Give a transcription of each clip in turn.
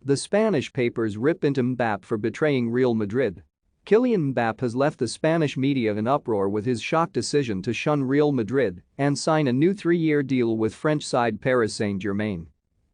The Spanish papers rip into Mbappe for betraying Real Madrid. Kylian Mbappe has left the Spanish media in uproar with his shock decision to shun Real Madrid and sign a new 3-year deal with French side Paris Saint-Germain.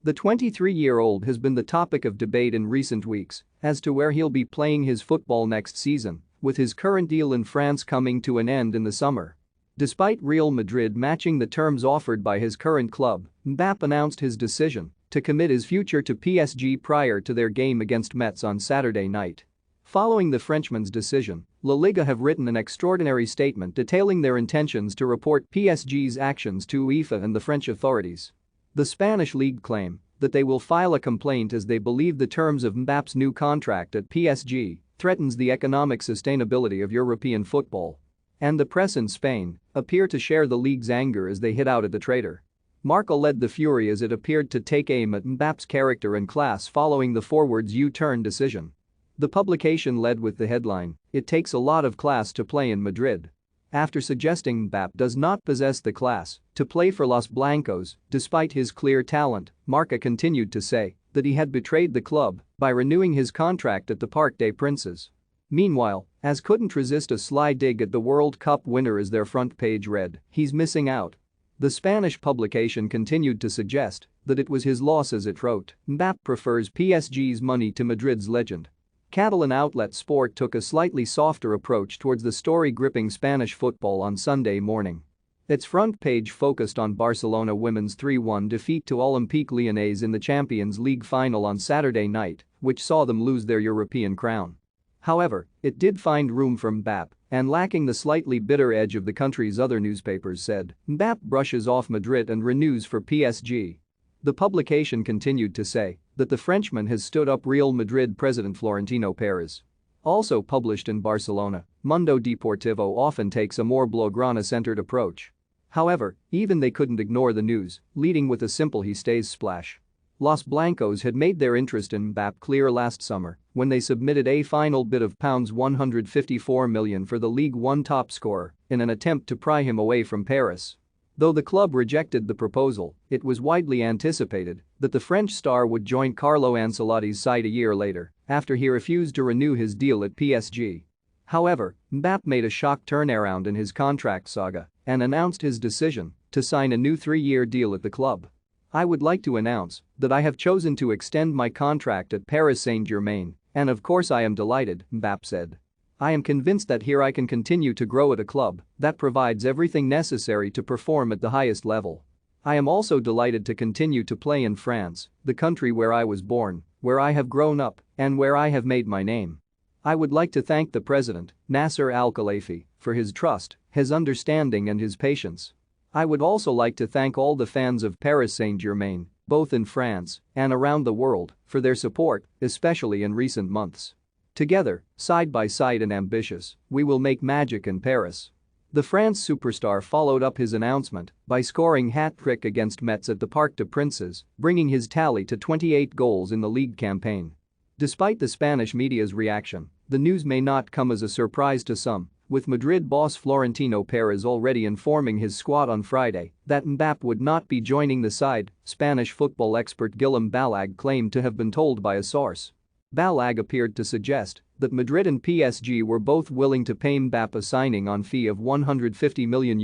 The 23-year-old has been the topic of debate in recent weeks as to where he'll be playing his football next season, with his current deal in France coming to an end in the summer. Despite Real Madrid matching the terms offered by his current club, Mbappe announced his decision to commit his future to PSG prior to their game against Metz on Saturday night. Following the Frenchman's decision, La Liga have written an extraordinary statement detailing their intentions to report PSG's actions to UEFA and the French authorities. The Spanish league claim that they will file a complaint as they believe the terms of Mbappe's new contract at PSG threatens the economic sustainability of European football. And the press in Spain appear to share the league's anger as they hit out at the traitor. Marca led the fury as it appeared to take aim at Mbappe's character and class following the forward's U-turn decision. The publication led with the headline, "It takes a lot of class to play in Madrid." After suggesting Mbappe does not possess the class to play for Los Blancos despite his clear talent, Marca continued to say that he had betrayed the club by renewing his contract at the Parc des Princes. Meanwhile, AS couldn't resist a sly dig at the World Cup winner as their front page read, "He's missing out." The Spanish publication continued to suggest that it was his loss as it wrote, "Mbappe prefers PSG's money to Madrid's legend." Catalan outlet Sport took a slightly softer approach towards the story gripping Spanish football on Sunday morning. Its front page focused on Barcelona women's 3-1 defeat to Olympique Lyonnais in the Champions League final on Saturday night, which saw them lose their European crown. However, it did find room for Mbappe, and lacking the slightly bitter edge of the country's other newspapers said, "Mbappe brushes off Madrid and renews for PSG." The publication continued to say that the Frenchman has stood up Real Madrid president Florentino Perez. Also published in Barcelona, Mundo Deportivo often takes a more Blaugrana-centered approach. However, even they couldn't ignore the news, leading with a simple "he stays" splash. Los Blancos had made their interest in Mbappe clear last summer when they submitted a final bid of £154 million for the League One top scorer in an attempt to pry him away from Paris. Though the club rejected the proposal, it was widely anticipated that the French star would join Carlo Ancelotti's side a year later after he refused to renew his deal at PSG. However, Mbappe made a shock turnaround in his contract saga and announced his decision to sign a new 3-year deal at the club. "I would like to announce that I have chosen to extend my contract at Paris Saint-Germain, and of course I am delighted," Mbappe said. "I am convinced that here I can continue to grow at a club that provides everything necessary to perform at the highest level. I am also delighted to continue to play in France, the country where I was born, where I have grown up, and where I have made my name. I would like to thank the president, Nasser Al-Khelaifi, for his trust, his understanding and his patience. I would also like to thank all the fans of Paris Saint-Germain, both in France and around the world, for their support, especially in recent months. Together, side by side and ambitious, we will make magic in Paris." The France superstar followed up his announcement by scoring hat-trick against Metz at the Parc des Princes, bringing his tally to 28 goals in the league campaign. Despite the Spanish media's reaction, the news may not come as a surprise to some, with Madrid boss Florentino Perez already informing his squad on Friday that Mbappe would not be joining the side, Spanish football expert Guillem Balag claimed to have been told by a source. Balag appeared to suggest that Madrid and PSG were both willing to pay Mbappe a signing-on fee of €150 million,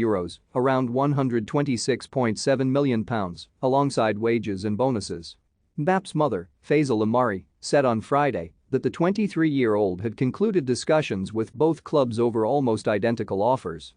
around £126.7 million, alongside wages and bonuses. Mbappe's mother, Faisal Amari, said on Friday that the 23-year-old had concluded discussions with both clubs over almost identical offers.